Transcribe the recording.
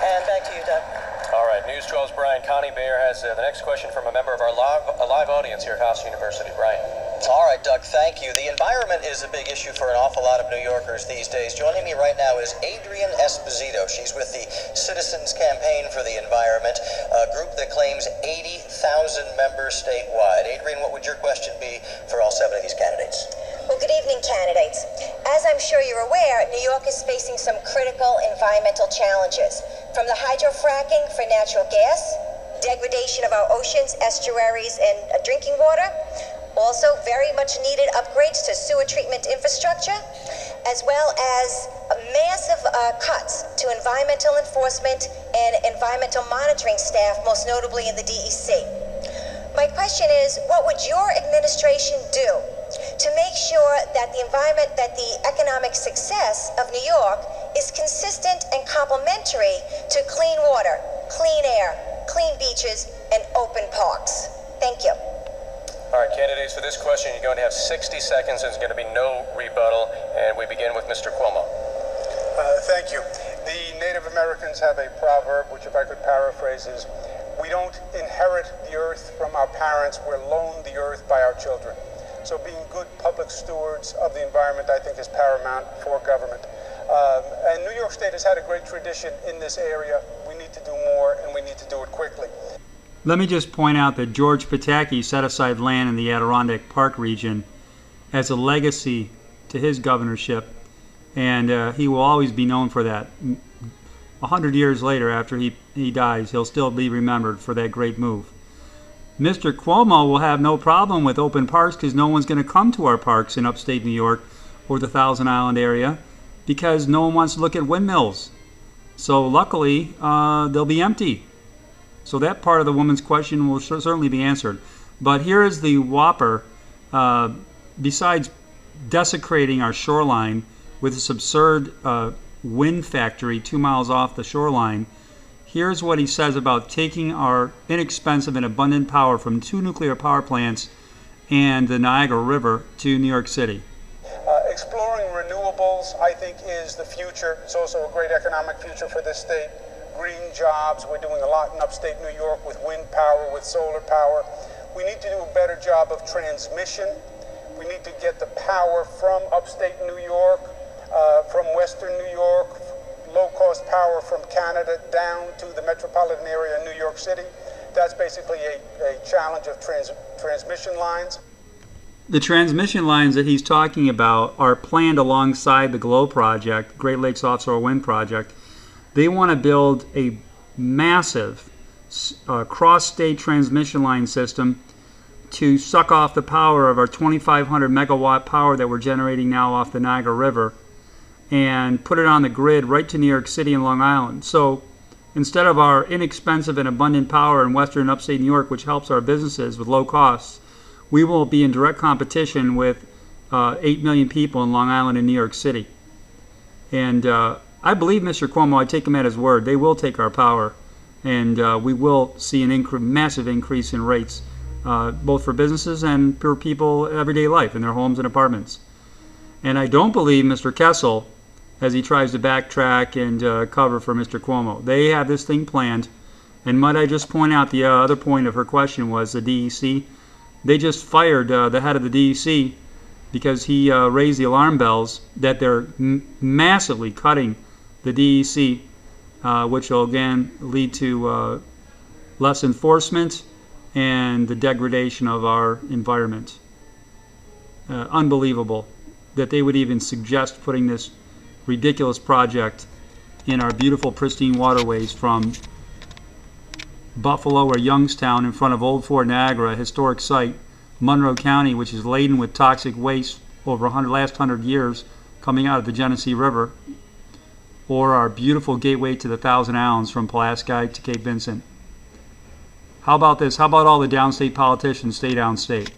And back to you, Doug. All right, News 12's Brian Connie Bayer has the next question from a member of our live audience here at House University. Brian. All right, Doug, thank you. The environment is a big issue for an awful lot of New Yorkers these days. Joining me right now is Adrienne Esposito. She's with the Citizens Campaign for the Environment, a group that claims 80,000 members statewide. Adrienne, what would your question be for all 7 of these candidates? Well, good evening, candidates. As I'm sure you're aware, New York is facing some critical environmental challenges, from the hydrofracking for natural gas, degradation of our oceans, estuaries, and drinking water, also very much needed upgrades to sewer treatment infrastructure, as well as massive cuts to environmental enforcement and environmental monitoring staff, most notably in the DEC. My question is, what would your administration do to make sure that the economic success of New York is consistent and complementary to clean water, clean air, clean beaches, and open parks? Thank you. All right, candidates, for this question, you're going to have 60 seconds. There's going to be no rebuttal, and we begin with Mr. Cuomo. Thank you. The Native Americans have a proverb, which if I could paraphrase is, we don't inherit the earth from our parents, we're loaned the earth by our children. So being good public stewards of the environment, I think, is paramount for government. And New York State has had a great tradition in this area. We need to do more, and we need to do it quickly. Let me just point out that George Pataki set aside land in the Adirondack Park region as a legacy to his governorship, and he will always be known for that. 100 years later, after he dies, he'll still be remembered for that great move. Mr. Cuomo will have no problem with open parks because no one's going to come to our parks in upstate New York or the Thousand Island area because no one wants to look at windmills. So luckily, they'll be empty. So that part of the woman's question will certainly be answered. But here is the whopper. Besides desecrating our shoreline with this absurd wind factory 2 miles off the shoreline, here's what he says about taking our inexpensive and abundant power from 2 nuclear power plants and the Niagara River to New York City. Exploring renewables, I think, is the future. It's also a great economic future for this state. Green jobs, we're doing a lot in upstate New York with wind power, with solar power. We need to do a better job of transmission. We need to get the power from upstate New York, from western New York, low-cost power from Canada down to the metropolitan area in New York City. That's basically a challenge of transmission lines. The transmission lines that he's talking about are planned alongside the GLOW project, Great Lakes Offshore Wind Project. They want to build a massive cross-state transmission line system to suck off the power of our 2,500 megawatt power that we're generating now off the Niagara River and put it on the grid right to New York City and Long Island. So instead of our inexpensive and abundant power in western and upstate New York, which helps our businesses with low costs, we will be in direct competition with 8 million people in Long Island and New York City. And I believe Mr. Cuomo, I take him at his word. They will take our power, and we will see an massive increase in rates, both for businesses and for people everyday life in their homes and apartments. And I don't believe Mr. Kessel, as he tries to backtrack and cover for Mr. Cuomo. They have this thing planned. And might I just point out the other point of her question was the DEC. They just fired the head of the DEC because he raised the alarm bells that they're massively cutting the DEC, which will again lead to less enforcement and the degradation of our environment. Unbelievable that they would even suggest putting this ridiculous project in our beautiful pristine waterways from Buffalo or Youngstown in front of Old Fort Niagara, a historic site, Monroe County, which is laden with toxic waste over the last 100 years coming out of the Genesee River, or our beautiful gateway to the Thousand Islands from Pulaski to Cape Vincent. How about this? How about all the downstate politicians stay downstate?